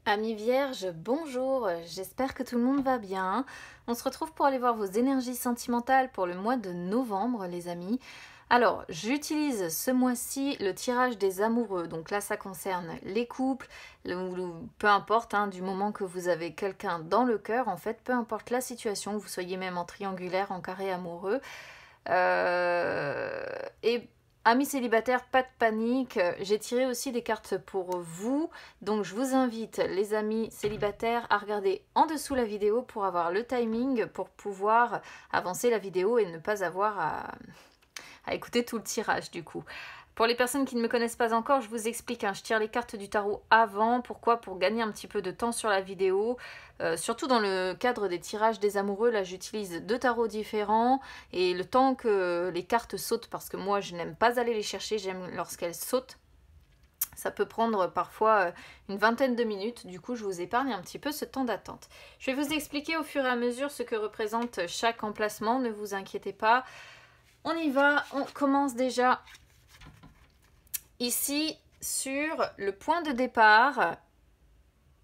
Amis vierges, bonjour, j'espère que tout le monde va bien. On se retrouve pour aller voir vos énergies sentimentales pour le mois de novembre, les amis. Alors, j'utilise ce mois-ci le tirage des amoureux, donc là ça concerne les couples, peu importe, du moment que vous avez quelqu'un dans le cœur, en fait, peu importe la situation, que vous soyez même en triangulaire, en carré amoureux. Et amis célibataires, pas de panique, j'ai tiré aussi des cartes pour vous, donc je vous invite les amis célibataires à regarder en dessous la vidéo pour avoir le timing, pour pouvoir avancer la vidéo et ne pas avoir à écouter tout le tirage du coup. Pour les personnes qui ne me connaissent pas encore, je vous explique, je tire les cartes du tarot avant. Pourquoi? Pour gagner un petit peu de temps sur la vidéo. Surtout dans le cadre des tirages des amoureux, là j'utilise 2 tarots différents. Et le temps que les cartes sautent, parce que moi je n'aime pas aller les chercher, j'aime lorsqu'elles sautent. Ça peut prendre parfois une vingtaine de minutes, du coup je vous épargne un petit peu ce temps d'attente. Je vais vous expliquer au fur et à mesure ce que représente chaque emplacement, ne vous inquiétez pas. On y va, on commence déjà ici sur le point de départ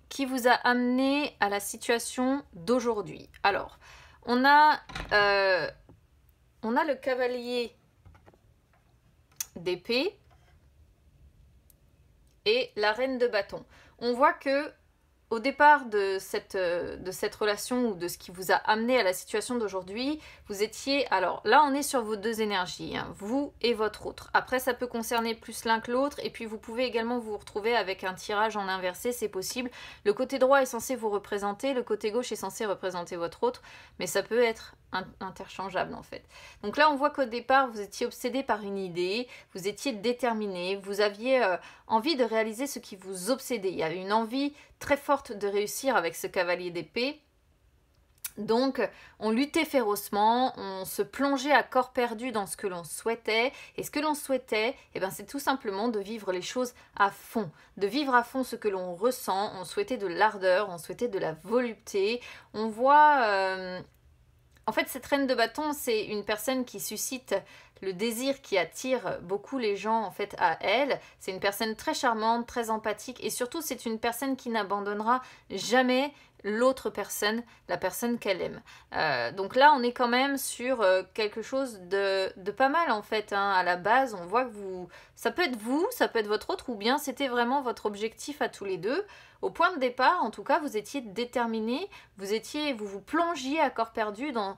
qui vous a amené à la situation d'aujourd'hui. Alors, on a le cavalier d'épée et la reine de bâton. On voit que au départ de cette relation ou de ce qui vous a amené à la situation d'aujourd'hui, vous étiez... Alors là, on est sur vos deux énergies, vous et votre autre. Après, ça peut concerner plus l'un que l'autre. Et puis, vous pouvez également vous retrouver avec un tirage en inversé, c'est possible. Le côté droit est censé vous représenter, le côté gauche est censé représenter votre autre. Mais ça peut être interchangeable en fait. Donc là, on voit qu'au départ, vous étiez obsédé par une idée, vous étiez déterminé, vous aviez envie de réaliser ce qui vous obsédait. Il y avait une envie très forte de réussir avec ce cavalier d'épée. Donc, on luttait férocement, on se plongeait à corps perdu dans ce que l'on souhaitait. Et ce que l'on souhaitait, c'est tout simplement de vivre les choses à fond. De vivre à fond ce que l'on ressent. On souhaitait de l'ardeur, on souhaitait de la volupté. On voit... En fait, cette reine de bâton, c'est une personne qui suscite le désir, qui attire beaucoup les gens en fait à elle. C'est une personne très charmante, très empathique et surtout c'est une personne qui n'abandonnera jamais l'autre personne, la personne qu'elle aime. Donc là, on est quand même sur quelque chose de pas mal en fait. À la base, on voit que ça peut être vous, ça peut être votre autre ou bien c'était vraiment votre objectif à tous les deux. Au point de départ, en tout cas, vous étiez déterminé, vous vous plongiez à corps perdu dans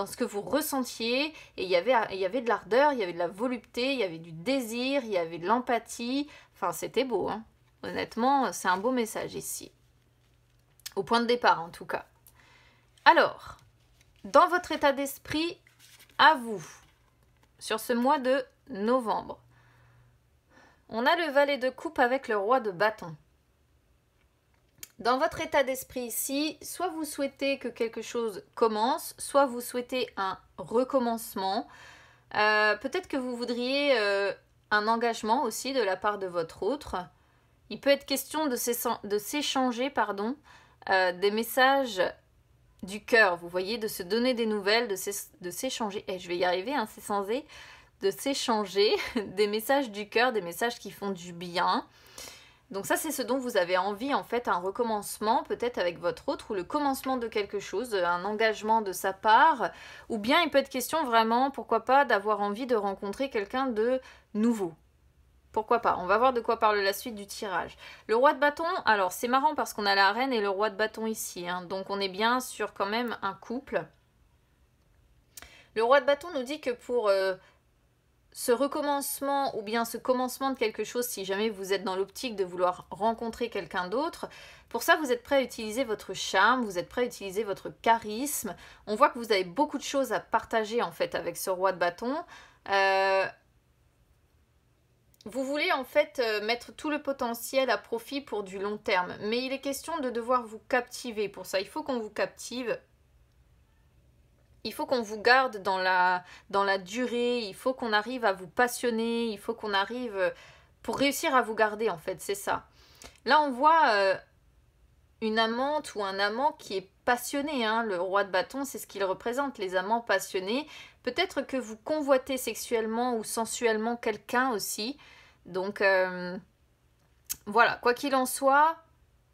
ce que vous ressentiez, et il y avait de l'ardeur, il y avait de la volupté, il y avait du désir, il y avait de l'empathie, enfin c'était beau, Honnêtement, c'est un beau message ici. Au point de départ, en tout cas. Alors, dans votre état d'esprit, à vous, sur ce mois de novembre, on a le valet de coupe avec le roi de bâton. Dans votre état d'esprit ici, soit vous souhaitez que quelque chose commence, soit vous souhaitez un recommencement. Peut-être que vous voudriez un engagement aussi de la part de votre autre. Il peut être question de s'échanger des messages du cœur, vous voyez, de se donner des nouvelles, de s'échanger. Je vais y arriver, c'est sans « de s'échanger des messages du cœur, des messages qui font du bien. Donc ça, c'est ce dont vous avez envie, en fait, un recommencement, peut-être avec votre autre, ou le commencement de quelque chose, un engagement de sa part, ou bien il peut être question vraiment, pourquoi pas, d'avoir envie de rencontrer quelqu'un de nouveau. Pourquoi pas? On va voir de quoi parle la suite du tirage. Le roi de bâton, alors c'est marrant parce qu'on a la reine et le roi de bâton ici, donc on est bien sur quand même un couple. Le roi de bâton nous dit que pour... ce recommencement ou bien ce commencement de quelque chose, si jamais vous êtes dans l'optique de vouloir rencontrer quelqu'un d'autre, pour ça vous êtes prêt à utiliser votre charme, vous êtes prêt à utiliser votre charisme. On voit que vous avez beaucoup de choses à partager en fait avec ce roi de bâton. Vous voulez en fait mettre tout le potentiel à profit pour du long terme, mais il est question de devoir vous captiver. Pour ça, il faut qu'on vous captive. Il faut qu'on vous garde dans la durée, il faut qu'on arrive à vous passionner, il faut qu'on arrive pour réussir à vous garder en fait, c'est ça. Là on voit une amante ou un amant qui est passionné, le roi de bâton c'est ce qu'il représente, les amants passionnés. Peut-être que vous convoitez sexuellement ou sensuellement quelqu'un aussi, donc voilà, quoi qu'il en soit,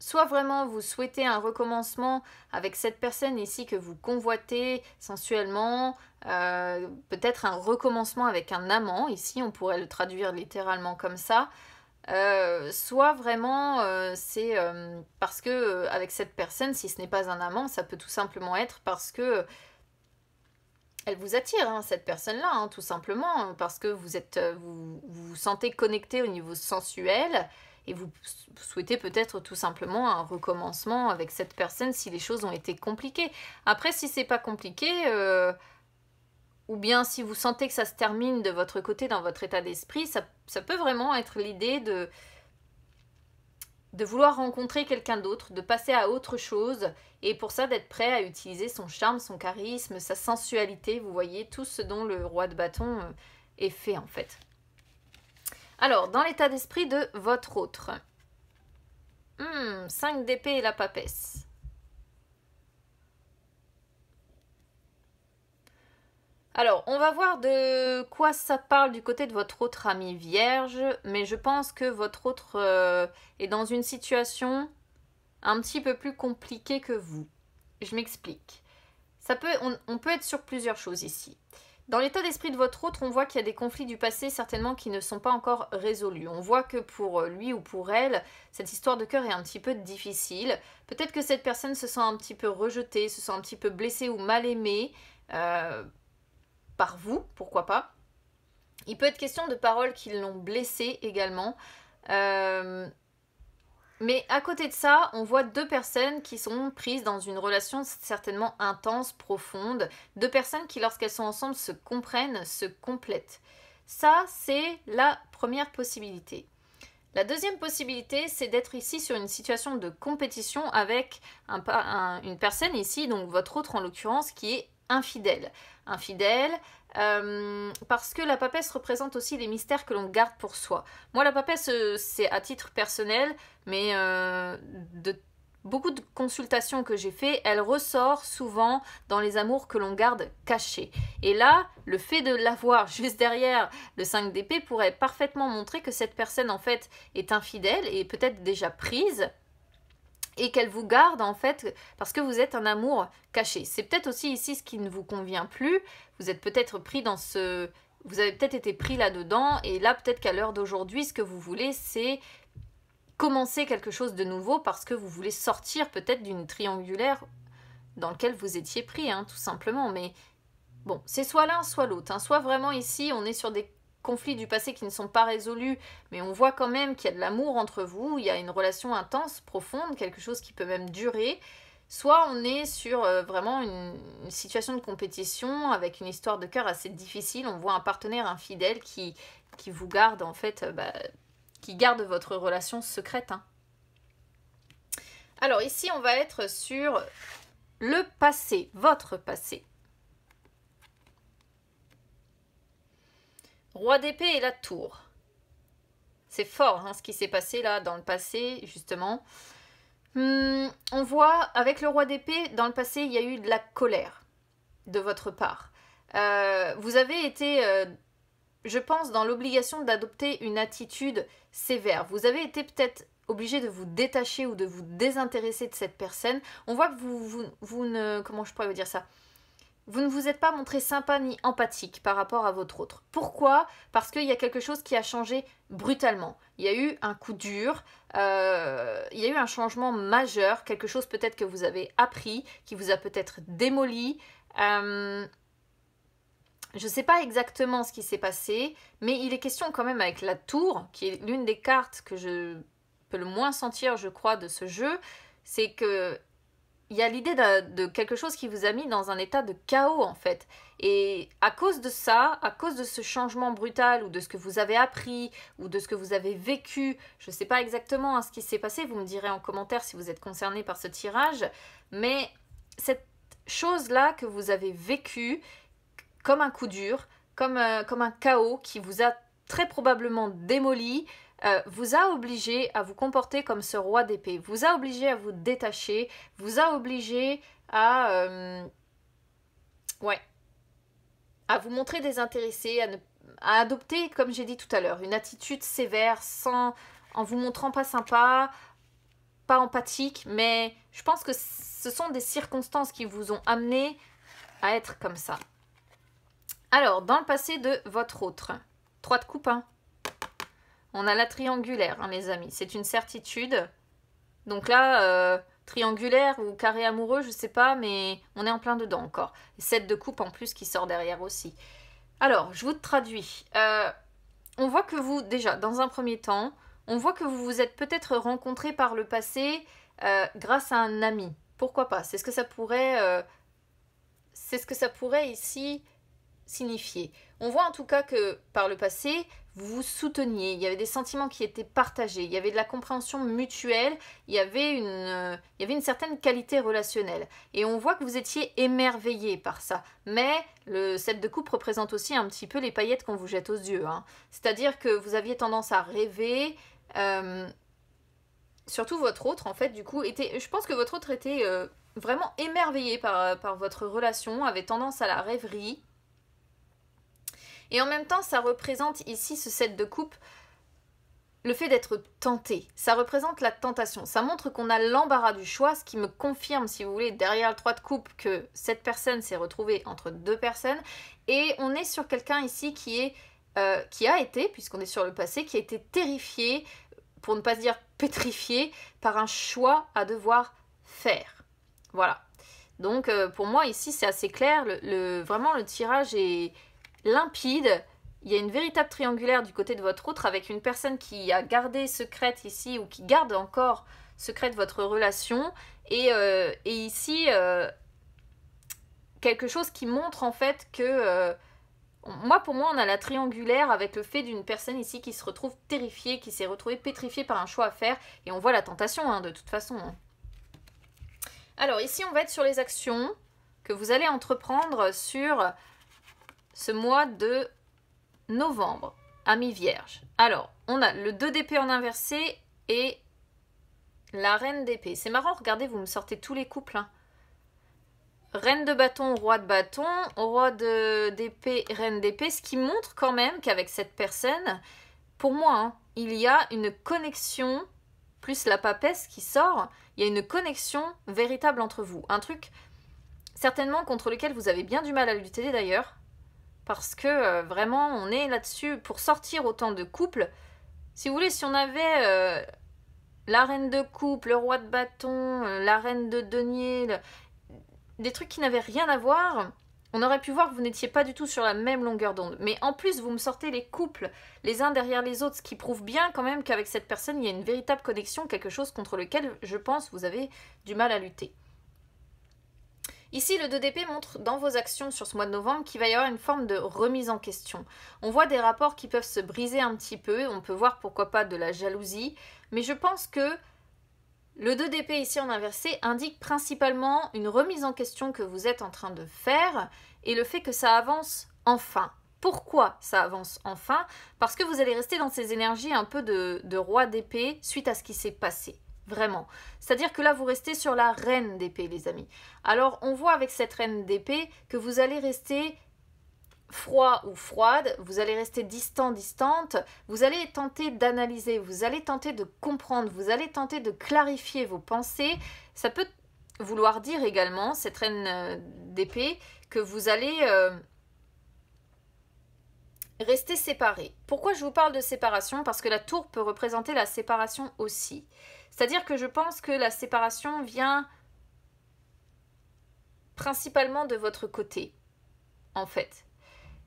soit vraiment vous souhaitez un recommencement avec cette personne ici que vous convoitez sensuellement, peut-être un recommencement avec un amant, ici on pourrait le traduire littéralement comme ça, soit vraiment c'est parce que avec cette personne, si ce n'est pas un amant, ça peut tout simplement être parce que elle vous attire, hein, cette personne-là, hein, tout simplement, parce que vous vous sentez connecté au niveau sensuel et vous souhaitez peut-être tout simplement un recommencement avec cette personne si les choses ont été compliquées. Après, si c'est pas compliqué, ou bien si vous sentez que ça se termine de votre côté dans votre état d'esprit, ça peut vraiment être l'idée de vouloir rencontrer quelqu'un d'autre, de passer à autre chose, et pour ça d'être prêt à utiliser son charme, son charisme, sa sensualité, vous voyez, tout ce dont le roi de bâton est fait en fait. Alors, dans l'état d'esprit de votre autre. 5 d'épée et la papesse. Alors, on va voir de quoi ça parle du côté de votre autre ami vierge, mais je pense que votre autre est dans une situation un petit peu plus compliquée que vous. Je m'explique. On peut être sur plusieurs choses ici. Dans l'état d'esprit de votre autre, on voit qu'il y a des conflits du passé certainement qui ne sont pas encore résolus. On voit que pour lui ou pour elle, cette histoire de cœur est un petit peu difficile. Peut-être que cette personne se sent un petit peu rejetée, se sent un petit peu blessée ou mal aimée par vous, pourquoi pas. Il peut être question de paroles qui l'ont blessée également. Mais à côté de ça, on voit deux personnes qui sont prises dans une relation certainement intense, profonde. Deux personnes qui, lorsqu'elles sont ensemble, se comprennent, se complètent. Ça, c'est la première possibilité. La deuxième possibilité, c'est d'être ici sur une situation de compétition avec une personne ici, donc votre autre en l'occurrence, qui est infidèle. Infidèle, parce que la papesse représente aussi les mystères que l'on garde pour soi. Moi, la papesse, c'est à titre personnel, mais de beaucoup de consultations que j'ai fait, elle ressort souvent dans les amours que l'on garde cachés. Et là, le fait de l'avoir juste derrière le 5 d'épée pourrait parfaitement montrer que cette personne, en fait, est infidèle et peut-être déjà prise, et qu'elle vous garde en fait parce que vous êtes un amour caché. C'est peut-être aussi ici ce qui ne vous convient plus. Vous êtes peut-être pris dans ce... Vous avez peut-être été pris là-dedans et là peut-être qu'à l'heure d'aujourd'hui ce que vous voulez c'est commencer quelque chose de nouveau parce que vous voulez sortir peut-être d'une triangulaire dans laquelle vous étiez pris, hein, tout simplement. Mais bon, c'est soit l'un soit l'autre. Hein. Soit vraiment ici on est sur des conflits du passé qui ne sont pas résolus, mais on voit quand même qu'il y a de l'amour entre vous, il y a une relation intense, profonde, quelque chose qui peut même durer. Soit on est sur vraiment une situation de compétition avec une histoire de cœur assez difficile, on voit un partenaire infidèle qui vous garde en fait, qui garde votre relation secrète. Hein. Alors ici on va être sur le passé, votre passé. Roi d'épée et la tour. C'est fort hein, ce qui s'est passé là dans le passé, justement. On voit, avec le roi d'épée, dans le passé, il y a eu de la colère de votre part. Vous avez été, je pense, dans l'obligation d'adopter une attitude sévère. Vous avez été peut-être obligé de vous détacher ou de vous désintéresser de cette personne. On voit que vous ne... Comment je pourrais vous dire ça ? Vous ne vous êtes pas montré sympa ni empathique par rapport à votre autre. Pourquoi ? Parce qu'il y a quelque chose qui a changé brutalement. Il y a eu un coup dur, il y a eu un changement majeur, quelque chose peut-être que vous avez appris, qui vous a peut-être démoli. Je ne sais pas exactement ce qui s'est passé, mais il est question quand même avec la tour, qui est l'une des cartes que je peux le moins sentir, je crois, de ce jeu, c'est que il y a l'idée de quelque chose qui vous a mis dans un état de chaos en fait. Et à cause de ça, à cause de ce changement brutal ou de ce que vous avez appris ou de ce que vous avez vécu, je ne sais pas exactement hein, ce qui s'est passé, vous me direz en commentaire si vous êtes concerné par ce tirage, mais cette chose-là que vous avez vécue comme un coup dur, comme un chaos qui vous a très probablement démoli, vous a obligé à vous comporter comme ce roi d'épée, vous a obligé à vous détacher, vous a obligé à vous montrer désintéressé, à adopter, comme j'ai dit tout à l'heure, une attitude sévère, en vous montrant pas sympa, pas empathique, mais je pense que ce sont des circonstances qui vous ont amené à être comme ça. Alors, dans le passé de votre autre, 3 de coupe, hein. On a la triangulaire, hein, les amis, c'est une certitude. Donc là, triangulaire ou carré amoureux, je sais pas, mais on est en plein dedans encore. 7 de coupe en plus qui sort derrière aussi. Alors, je vous traduis. On voit que vous, déjà, dans un premier temps, on voit que vous vous êtes peut-être rencontrés par le passé grâce à un ami. Pourquoi pas? C'est ce que ça pourrait ici signifier. On voit en tout cas que par le passé, vous vous souteniez, il y avait des sentiments qui étaient partagés, il y avait de la compréhension mutuelle, il y avait une certaine qualité relationnelle. Et on voit que vous étiez émerveillé par ça. Mais le 7 de coupe représente aussi un petit peu les paillettes qu'on vous jette aux yeux, hein. C'est-à-dire que vous aviez tendance à rêver, surtout votre autre en fait, du coup, je pense que votre autre était vraiment émerveillé par votre relation, avait tendance à la rêverie. Et en même temps, ça représente ici, ce 7 de coupe, le fait d'être tenté. Ça représente la tentation. Ça montre qu'on a l'embarras du choix, ce qui me confirme, si vous voulez, derrière le 3 de coupe, que cette personne s'est retrouvée entre 2 personnes. Et on est sur quelqu'un ici qui a été, puisqu'on est sur le passé, qui a été terrifié, pour ne pas se dire pétrifié, par un choix à devoir faire. Voilà. Donc, pour moi, ici, c'est assez clair. Vraiment, le tirage est limpide. Il y a une véritable triangulaire du côté de votre autre avec une personne qui a gardé secrète ici ou qui garde encore secrète votre relation et ici quelque chose qui montre en fait que pour moi on a la triangulaire avec le fait d'une personne ici qui se retrouve terrifiée, qui s'est retrouvée pétrifiée par un choix à faire et on voit la tentation hein, de toute façon. Hein. Alors ici on va être sur les actions que vous allez entreprendre sur ce mois de novembre, ami vierge. Alors, on a le 2 d'épée en inversé et la reine d'épée. C'est marrant, regardez, vous me sortez tous les couples. Hein. Reine de bâton, roi d'épée, reine d'épée. Ce qui montre quand même qu'avec cette personne, pour moi, hein, il y a une connexion, plus la papesse qui sort, il y a une connexion véritable entre vous. Un truc, certainement, contre lequel vous avez bien du mal à lutter d'ailleurs. Parce que vraiment, on est là-dessus pour sortir autant de couples. Si vous voulez, si on avait la reine de coupe, le roi de bâton, la reine de denier, des trucs qui n'avaient rien à voir, on aurait pu voir que vous n'étiez pas du tout sur la même longueur d'onde. Mais en plus, vous me sortez les couples les uns derrière les autres, ce qui prouve bien quand même qu'avec cette personne, il y a une véritable connexion, quelque chose contre lequel, je pense, vous avez du mal à lutter. Ici, le 2 d'épée montre dans vos actions sur ce mois de novembre qu'il va y avoir une forme de remise en question. On voit des rapports qui peuvent se briser un petit peu, on peut voir pourquoi pas de la jalousie, mais je pense que le 2 d'épée ici en inversé indique principalement une remise en question que vous êtes en train de faire et le fait que ça avance enfin. Pourquoi ça avance enfin? Parce que vous allez rester dans ces énergies un peu de roi d'épée suite à ce qui s'est passé. Vraiment. C'est-à-dire que là, vous restez sur la reine d'épée, les amis. Alors, on voit avec cette reine d'épée que vous allez rester froid ou froide, vous allez rester distant, distante, vous allez tenter d'analyser, vous allez tenter de comprendre, vous allez tenter de clarifier vos pensées. Ça peut vouloir dire également, cette reine d'épée, que vous allez rester séparés. Pourquoi je vous parle de séparation? Parce que la tour peut représenter la séparation aussi. C'est-à-dire que je pense que la séparation vient principalement de votre côté, en fait.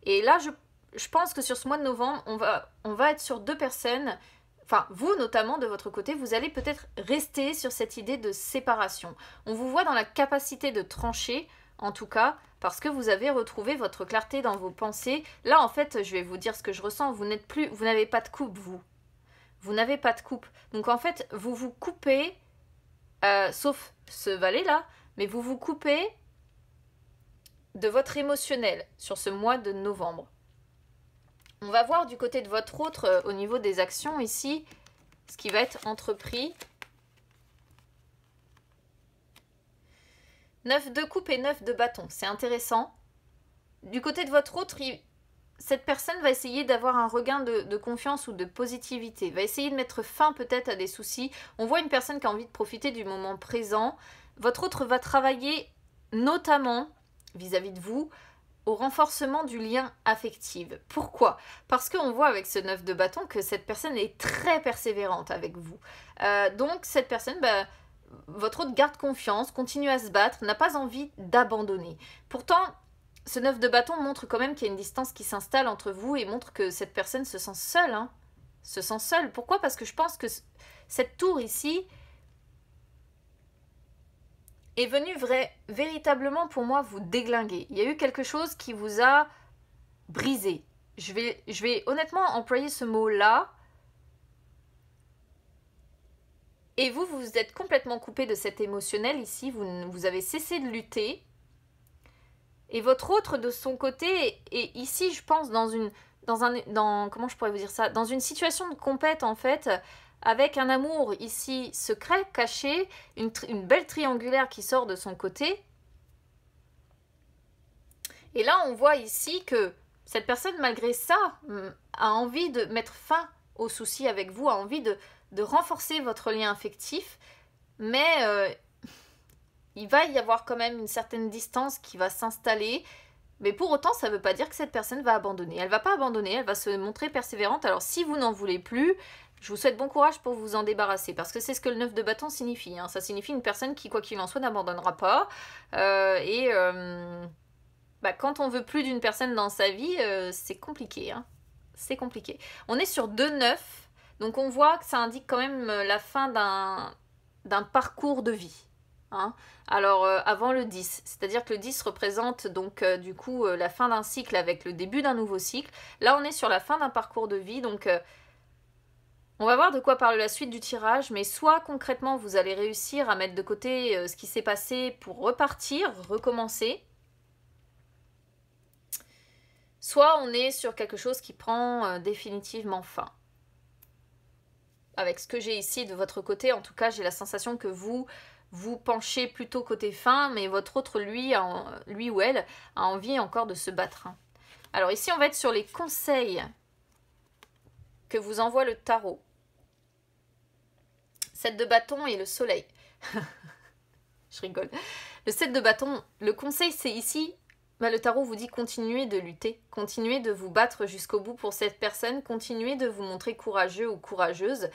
Et là, je pense que sur ce mois de novembre, on va être sur 2 personnes, enfin, vous notamment, de votre côté, vous allez peut-être rester sur cette idée de séparation. On vous voit dans la capacité de trancher, en tout cas, parce que vous avez retrouvé votre clarté dans vos pensées. Là, en fait, je vais vous dire ce que je ressens, vous n'avez pas de coupe, vous. Vous n'avez pas de coupe. Donc en fait, vous vous coupez, sauf ce valet-là, mais vous vous coupez de votre émotionnel sur ce mois de novembre. On va voir du côté de votre autre, au niveau des actions ici, ce qui va être entrepris. 9 de coupe et 9 de bâton, c'est intéressant. Du côté de votre autre, cette personne va essayer d'avoir un regain de confiance ou de positivité, va essayer de mettre fin peut-être à des soucis. On voit une personne qui a envie de profiter du moment présent. Votre autre va travailler notamment vis-à-vis de vous au renforcement du lien affectif. Pourquoi? Parce qu'on voit avec ce 9 de bâton que cette personne est très persévérante avec vous. Donc cette personne, votre autre garde confiance, continue à se battre, n'a pas envie d'abandonner. Pourtant, ce 9 de bâton montre quand même qu'il y a une distance qui s'installe entre vous et montre que cette personne se sent seule. Hein. Se sent seule. Pourquoi? Parce que je pense que cette tour ici est venue véritablement pour moi vous déglinguer. Il y a eu quelque chose qui vous a brisé. Je vais honnêtement employer ce mot-là. Et vous êtes complètement coupé de cet émotionnel ici. Vous avez cessé de lutter. Et votre autre, de son côté, est ici, je pense, comment je pourrais vous dire ça, dans une situation de compète, en fait, avec un amour ici secret, caché, une belle triangulaire qui sort de son côté. Et là, on voit ici que cette personne, malgré ça, a envie de mettre fin aux soucis avec vous, a envie de renforcer votre lien affectif, mais il va y avoir quand même une certaine distance qui va s'installer, mais pour autant, ça ne veut pas dire que cette personne va abandonner. Elle ne va pas abandonner, elle va se montrer persévérante. Alors, si vous n'en voulez plus, je vous souhaite bon courage pour vous en débarrasser, parce que c'est ce que le 9 de bâton signifie. Hein. Ça signifie une personne qui, quoi qu'il en soit, n'abandonnera pas. Quand on veut plus d'une personne dans sa vie, c'est compliqué. Hein. C'est compliqué. On est sur 2-9, donc on voit que ça indique quand même la fin d'un parcours de vie. Hein. Alors avant le 10, c'est-à-dire que le 10 représente donc du coup la fin d'un cycle avec le début d'un nouveau cycle. Là on est sur la fin d'un parcours de vie, donc on va voir de quoi parle la suite du tirage, mais soit concrètement vous allez réussir à mettre de côté ce qui s'est passé pour repartir, recommencer, soit on est sur quelque chose qui prend définitivement fin. Avec ce que j'ai ici de votre côté, en tout cas j'ai la sensation que vous penchez plutôt côté fin, mais votre autre, lui ou elle, a envie encore de se battre. Hein. Alors ici, on va être sur les conseils que vous envoie le tarot. 7 de bâton et le soleil. Je rigole. Le 7 de bâton, le conseil, c'est ici, le tarot vous dit continuez de lutter, continuez de vous battre jusqu'au bout pour cette personne, continuez de vous montrer courageux ou courageuse.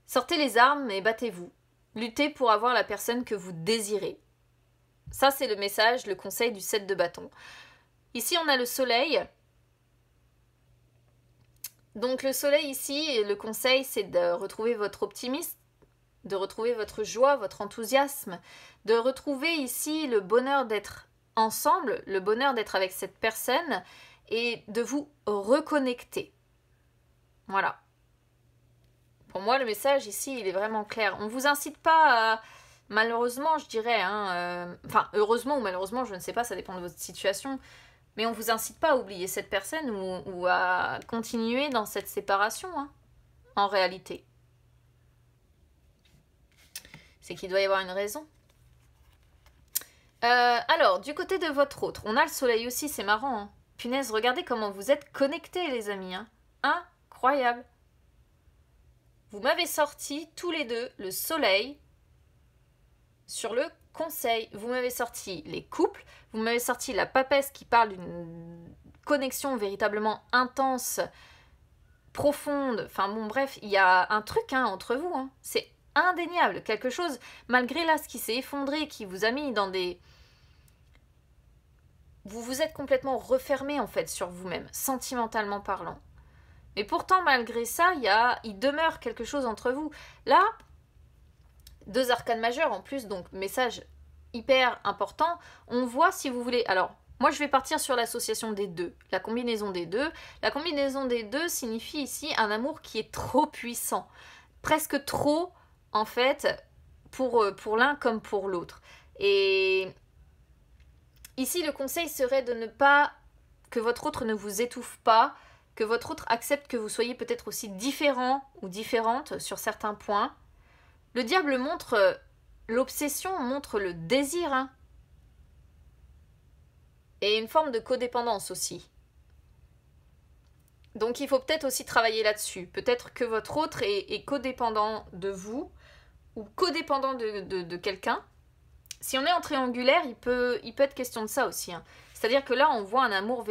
Sortez les armes et battez-vous. Luttez pour avoir la personne que vous désirez. Ça, c'est le message, le conseil du 7 de bâton. Ici, on a le soleil. Donc, le soleil ici, le conseil, c'est de retrouver votre optimisme, de retrouver votre joie, votre enthousiasme, de retrouver ici le bonheur d'être ensemble, le bonheur d'être avec cette personne et de vous reconnecter. Voilà. Pour moi, le message ici, il est vraiment clair. On ne vous incite pas à, malheureusement, je dirais, heureusement ou malheureusement, je ne sais pas, ça dépend de votre situation, mais on ne vous incite pas à oublier cette personne ou à continuer dans cette séparation, hein, en réalité. C'est qu'il doit y avoir une raison. Alors, du côté de votre autre, on a le soleil aussi, c'est marrant. Hein. Punaise, regardez comment vous êtes connectés, les amis. Hein. Incroyable. Vous m'avez sorti tous les deux le soleil sur le conseil. Vous m'avez sorti les couples. Vous m'avez sorti la papesse qui parle d'une connexion véritablement intense, profonde. Enfin bon, bref, il y a un truc entre vous. Hein. C'est indéniable. Quelque chose, malgré là ce qui s'est effondré, qui vous a mis dans des... Vous vous êtes complètement refermé en fait sur vous-même, sentimentalement parlant. Mais pourtant, malgré ça, il demeure quelque chose entre vous. Là, 2 arcanes majeures en plus, donc message hyper important. On voit si vous voulez... Alors, moi je vais partir sur l'association des deux, la combinaison des deux. La combinaison des deux signifie ici un amour qui est trop puissant. Presque trop, en fait, pour l'un comme pour l'autre. Et ici, le conseil serait de ne pas... que votre autre ne vous étouffe pas, que votre autre accepte que vous soyez peut-être aussi différent ou différente sur certains points. Le diable montre l'obsession, montre le désir. Hein. Et une forme de codépendance aussi. Donc il faut peut-être aussi travailler là-dessus. Peut-être que votre autre est codépendant de vous ou codépendant de quelqu'un. Si on est en triangulaire, il peut être question de ça aussi. Hein. C'est-à-dire que là, on voit un amour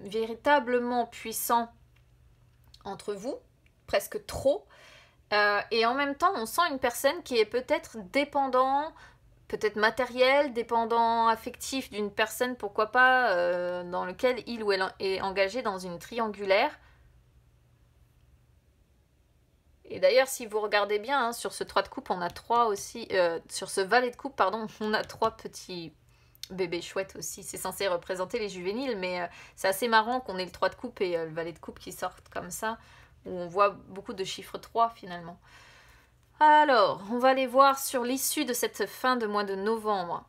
véritablement puissant entre vous, presque trop. Et en même temps, on sent une personne qui est peut-être dépendant, peut-être matériel, dépendant affectif d'une personne, pourquoi pas, dans lequel il ou elle est engagé dans une triangulaire. Et d'ailleurs, si vous regardez bien, hein, sur ce 3 de coupe, on a 3 aussi, sur ce valet de coupe, pardon, on a 3 petits bébés chouettes aussi. C'est censé représenter les juvéniles, mais c'est assez marrant qu'on ait le 3 de coupe et le valet de coupe qui sortent comme ça, où on voit beaucoup de chiffres 3 finalement. Alors, on va aller voir sur l'issue de cette fin de mois de novembre.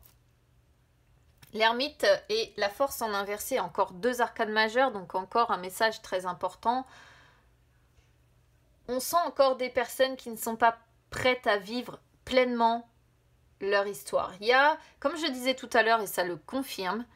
L'ermite et la force en inversé, encore 2 arcanes majeures, donc encore un message très important. On sent encore des personnes qui ne sont pas prêtes à vivre pleinement leur histoire. Il y a, comme je disais tout à l'heure, et ça le confirme,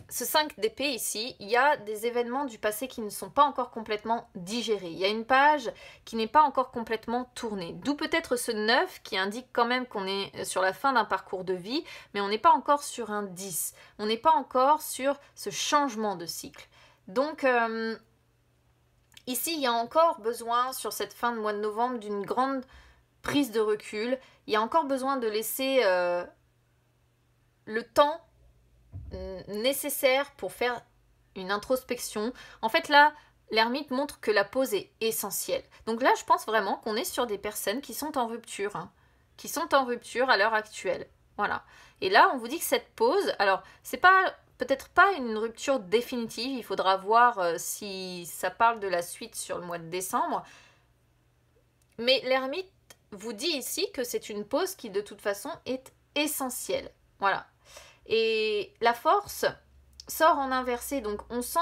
ce 5 d'épée ici, il y a des événements du passé qui ne sont pas encore complètement digérés. Il y a une page qui n'est pas encore complètement tournée. D'où peut-être ce 9 qui indique quand même qu'on est sur la fin d'un parcours de vie, mais on n'est pas encore sur un 10. On n'est pas encore sur ce changement de cycle. Donc, ici, il y a encore besoin, sur cette fin de mois de novembre, d'une grande prise de recul. Il y a encore besoin de laisser le temps nécessaire pour faire une introspection. En fait, là, l'ermite montre que la pause est essentielle. Donc là, je pense vraiment qu'on est sur des personnes qui sont en rupture, hein, qui sont en rupture à l'heure actuelle. Voilà. Et là, on vous dit que cette pause, alors, c'est pas... peut-être pas une rupture définitive, il faudra voir si ça parle de la suite sur le mois de décembre. Mais l'ermite vous dit ici que c'est une pause qui de toute façon est essentielle. Voilà. Et la force sort en inversé, donc on sent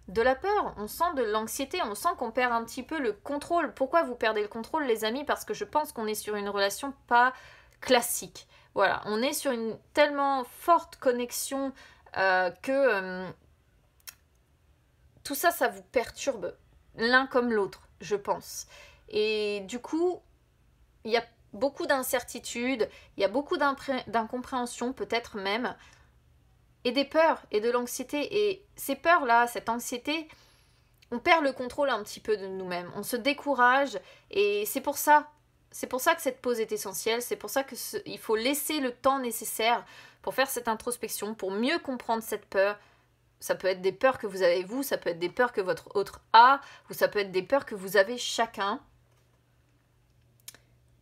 de la peur, on sent de l'anxiété, on sent qu'on perd un petit peu le contrôle. Pourquoi vous perdez le contrôle, les amis? Parce que je pense qu'on est sur une relation pas classique. Voilà, on est sur une tellement forte connexion que tout ça, ça vous perturbe l'un comme l'autre, je pense. Et du coup, il y a beaucoup d'incertitudes, il y a beaucoup d'incompréhension peut-être même, et des peurs et de l'anxiété. Et ces peurs-là, cette anxiété, on perd le contrôle un petit peu de nous-mêmes, on se décourage, et c'est pour ça que cette pause est essentielle, c'est pour ça qu'il faut laisser le temps nécessaire pour faire cette introspection, pour mieux comprendre cette peur. Ça peut être des peurs que vous avez vous, ça peut être des peurs que votre autre a, ou ça peut être des peurs que vous avez chacun.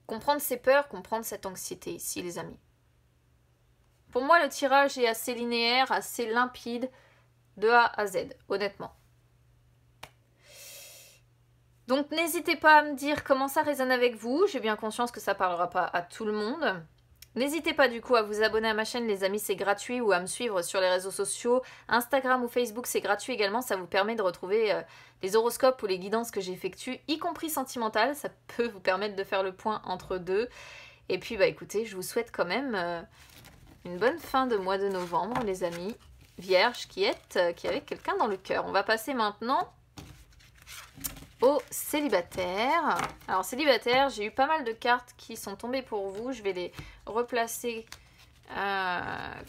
Comprendre ces peurs, comprendre cette anxiété ici, les amis. Pour moi, le tirage est assez linéaire, assez limpide, de A à Z, honnêtement. Donc, n'hésitez pas à me dire comment ça résonne avec vous. J'ai bien conscience que ça ne parlera pas à tout le monde. N'hésitez pas du coup à vous abonner à ma chaîne, les amis, c'est gratuit, ou à me suivre sur les réseaux sociaux. Instagram ou Facebook, c'est gratuit également. Ça vous permet de retrouver les horoscopes ou les guidances que j'effectue, y compris sentimentales. Ça peut vous permettre de faire le point entre deux. Et puis, bah écoutez, je vous souhaite quand même une bonne fin de mois de novembre, les amis. Vierge qui avait quelqu'un dans le cœur. On va passer maintenant aux célibataires. Alors célibataires, j'ai eu pas mal de cartes qui sont tombées pour vous. Je vais les replacer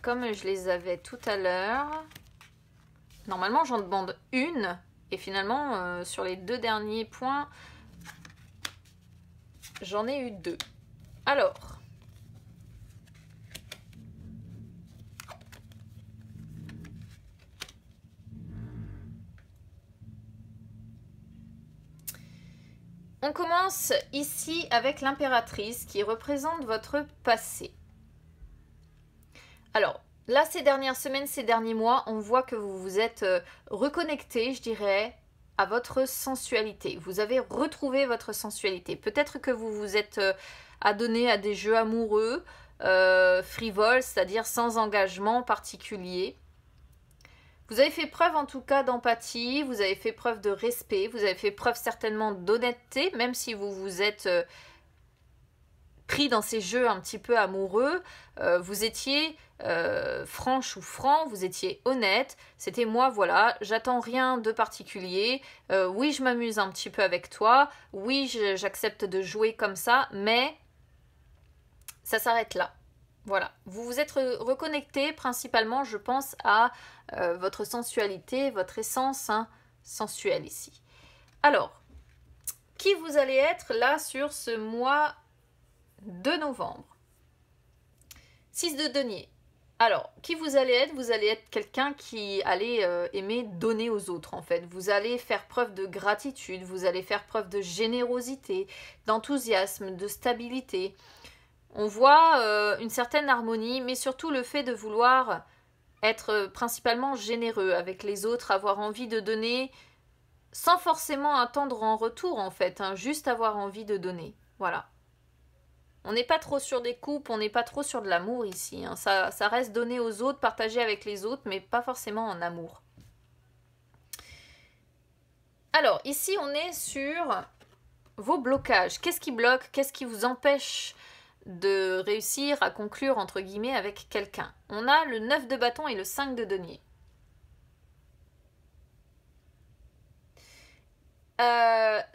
comme je les avais tout à l'heure. Normalement, j'en demande une. Et finalement, sur les 2 derniers points, j'en ai eu 2. Alors... on commence ici avec l'impératrice qui représente votre passé. Alors, là, ces dernières semaines, ces derniers mois, on voit que vous vous êtes reconnecté, je dirais, à votre sensualité. Vous avez retrouvé votre sensualité. Peut-être que vous vous êtes adonné à des jeux amoureux, frivoles, c'est-à-dire sans engagement particulier. Vous avez fait preuve en tout cas d'empathie, vous avez fait preuve de respect, vous avez fait preuve certainement d'honnêteté, même si vous vous êtes pris dans ces jeux un petit peu amoureux, vous étiez franche ou franc, vous étiez honnête, c'était moi, voilà, j'attends rien de particulier, oui je m'amuse un petit peu avec toi, oui j'accepte de jouer comme ça, mais ça s'arrête là. Voilà, vous vous êtes reconnecté principalement, je pense, à votre sensualité, votre essence sensuelle ici. Alors, qui vous allez être là sur ce mois de novembre? 6 de denier. Alors, qui vous allez être? Vous allez être quelqu'un qui allait aimer donner aux autres, en fait. Vous allez faire preuve de gratitude, vous allez faire preuve de générosité, d'enthousiasme, de stabilité. On voit une certaine harmonie, mais surtout le fait de vouloir être principalement généreux avec les autres, avoir envie de donner sans forcément attendre en retour en fait, juste avoir envie de donner. Voilà. On n'est pas trop sur des coupes, on n'est pas trop sur de l'amour ici. Ça reste donner aux autres, partager avec les autres, mais pas forcément en amour. Alors, ici on est sur vos blocages. Qu'est-ce qui bloque? Qu'est-ce qui vous empêche de réussir à conclure entre guillemets avec quelqu'un? On a le 9 de bâton et le 5 de denier.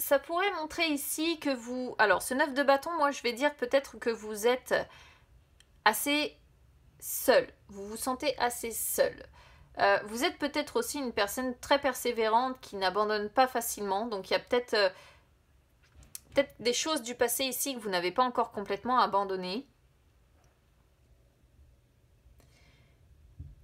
Ça pourrait montrer ici que vous... Alors, ce 9 de bâton, moi, je vais dire peut-être que vous êtes assez seul. Vous vous sentez assez seul. Vous êtes peut-être aussi une personne très persévérante qui n'abandonne pas facilement. Donc, il y a peut-être des choses du passé ici que vous n'avez pas encore complètement abandonnées.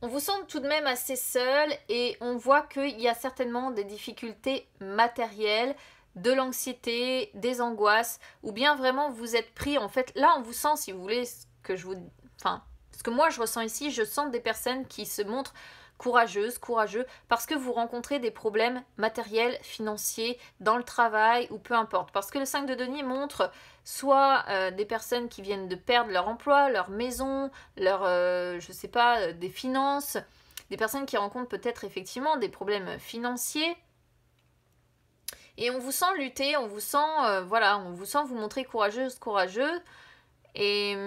On vous sent tout de même assez seul et on voit qu'il y a certainement des difficultés matérielles, de l'anxiété, des angoisses, ou bien vraiment vous êtes pris, en fait, là on vous sent, si vous voulez, ce que moi je ressens ici, je sens des personnes qui se montrent courageuses, courageux, parce que vous rencontrez des problèmes matériels, financiers, dans le travail, ou peu importe. Parce que le 5 de denier montre soit des personnes qui viennent de perdre leur emploi, leur maison, je sais pas, des finances, des personnes qui rencontrent peut-être effectivement des problèmes financiers. Et on vous sent lutter, on vous sent, voilà, on vous sent vous montrer courageuse, courageux. Et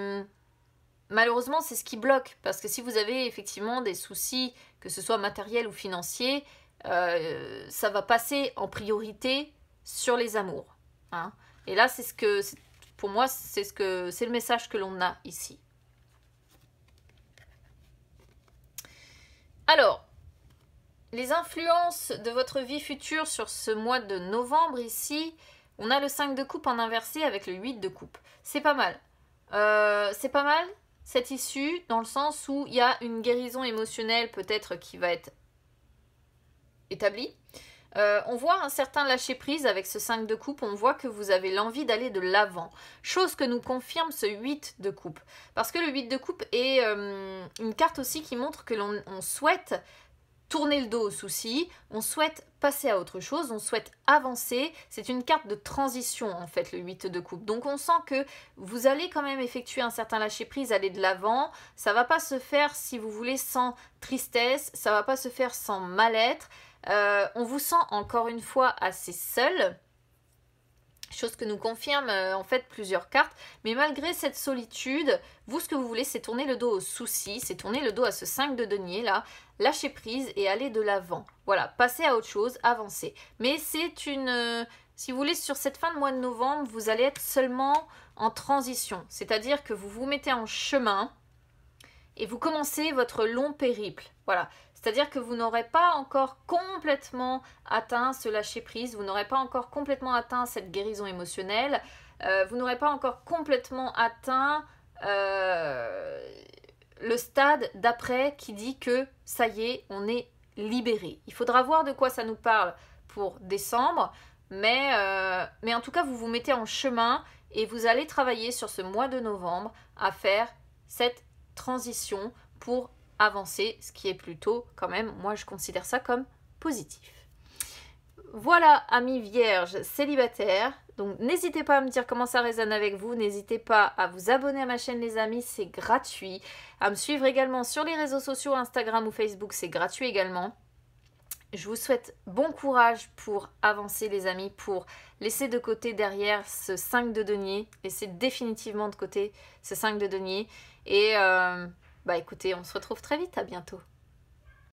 malheureusement, c'est ce qui bloque. Parce que si vous avez effectivement des soucis, que ce soit matériel ou financier, ça va passer en priorité sur les amours. Hein. Et là, c'est ce que, pour moi, c'est le message que l'on a ici. Alors, les influences de votre vie future sur ce mois de novembre ici, on a le 5 de coupe en inversé avec le 8 de coupe. C'est pas mal. C'est pas mal cette issue dans le sens où il y a une guérison émotionnelle peut-être qui va être établie. On voit un certain lâcher-prise avec ce 5 de coupe, on voit que vous avez l'envie d'aller de l'avant. Chose que nous confirme ce 8 de coupe. Parce que le 8 de coupe est une carte aussi qui montre que l'on souhaite tourner le dos aux soucis, on souhaite passer à autre chose, on souhaite avancer. C'est une carte de transition en fait, le 8 de coupe. Donc on sent que vous allez quand même effectuer un certain lâcher-prise, aller de l'avant. Ça va pas se faire, si vous voulez, sans tristesse, ça va pas se faire sans mal-être. On vous sent encore une fois assez seul. Chose que nous confirme en fait plusieurs cartes. Mais malgré cette solitude, vous ce que vous voulez c'est tourner le dos aux soucis, c'est tourner le dos à ce 5 de denier là, lâcher prise et aller de l'avant. Voilà, passer à autre chose, avancer. Mais c'est une... si vous voulez, sur cette fin de mois de novembre, vous allez être seulement en transition. C'est-à-dire que vous vous mettez en chemin et vous commencez votre long périple. Voilà. C'est-à-dire que vous n'aurez pas encore complètement atteint ce lâcher-prise, vous n'aurez pas encore complètement atteint cette guérison émotionnelle, vous n'aurez pas encore complètement atteint le stade d'après qui dit que ça y est, on est libéré. Il faudra voir de quoi ça nous parle pour décembre, mais en tout cas, vous vous mettez en chemin et vous allez travailler sur ce mois de novembre à faire cette transition pour avancer, ce qui est plutôt quand même, moi je considère ça comme positif. Voilà, amis vierges célibataires, donc n'hésitez pas à me dire comment ça résonne avec vous, n'hésitez pas à vous abonner à ma chaîne les amis, c'est gratuit, à me suivre également sur les réseaux sociaux, Instagram ou Facebook, c'est gratuit également. Je vous souhaite bon courage pour avancer les amis, pour laisser de côté derrière ce 5 de denier, laisser définitivement de côté ce 5 de denier. Et bah écoutez, on se retrouve très vite, à bientôt.